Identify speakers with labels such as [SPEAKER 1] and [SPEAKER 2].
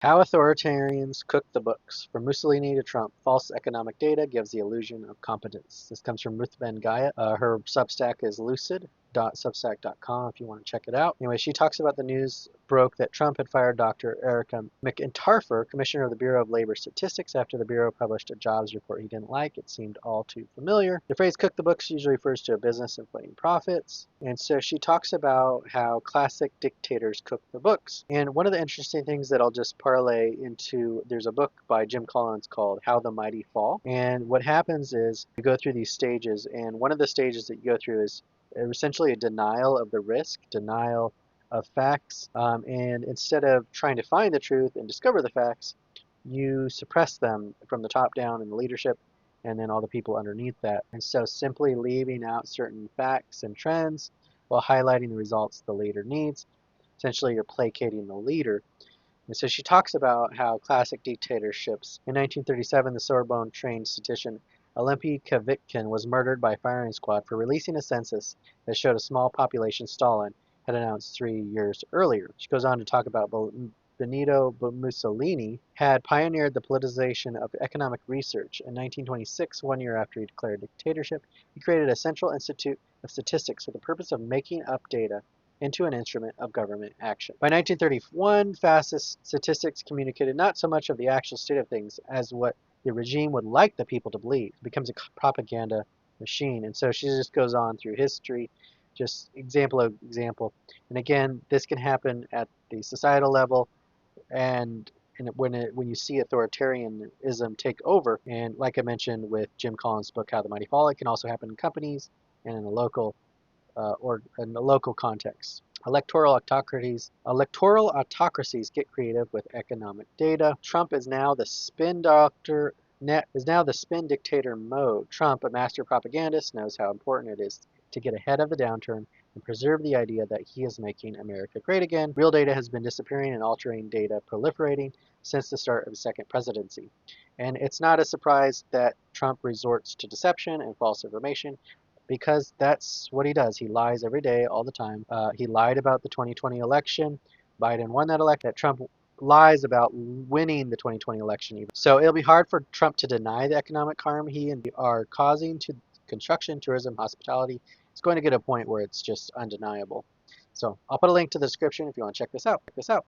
[SPEAKER 1] How authoritarians cook the books. From Mussolini to Trump, false economic data gives the illusion of competence. This comes from Ruth Ben-Ghiat. Her Substack is lucid.substack.com if you want to check it out. Anyway, she talks about the news broke that Trump had fired Dr. Erica McIntarfer, Commissioner of the Bureau of Labor Statistics, after the Bureau published a jobs report he didn't like. It seemed all too familiar. The phrase cook the books usually refers to a business inflating profits. And so she talks about how classic dictators cook the books. And one of the interesting things that I'll just parlay into, there's a book by Jim Collins called How the Mighty Fall. And what happens is you go through these stages, and one of the stages that you go through is essentially a denial of the risk, denial of facts. And instead of trying to find the truth and discover the facts, you suppress them from the top down in the leadership and then all the people underneath that. And so simply leaving out certain facts and trends while highlighting the results the leader needs, essentially you're placating the leader. And so she talks about how classic dictatorships. In 1937, the Sorbonne-trained statistician Olympie Kavitkin was murdered by a firing squad for releasing a census that showed a small population Stalin had announced 3 years earlier. She goes on to talk about Benito Mussolini had pioneered the politicization of economic research. In 1926, 1 year after he declared dictatorship, he created a Central Institute of Statistics for the purpose of making up data into an instrument of government action. By 1931, fascist statistics communicated not so much of the actual state of things as what the regime would like the people to believe. It becomes a propaganda machine. And so she just goes on through history, just example of example. And again, this can happen at the societal level, and when you see authoritarianism take over, and like I mentioned with Jim Collins' book How the Mighty Fall, it can also happen in companies and in a local or in a local context. Electoral autocracies get creative with economic data. Trump is now the spin doctor. Is now the spin dictator mode. Trump, a master propagandist, knows how important it is to get ahead of the downturn and preserve the idea that he is making America great again. Real data has been disappearing and altering data proliferating since the start of his second presidency. And it's not a surprise that Trump resorts to deception and false information because that's what he does. He lies every day, all the time. He lied about the 2020 election. Biden won that election. That Trump lies about winning the 2020 election even. So it'll be hard for Trump to deny the economic harm he and are causing to construction, tourism, hospitality. It's going to get a point where it's just undeniable. So I'll put a link to the description if you want to check this out.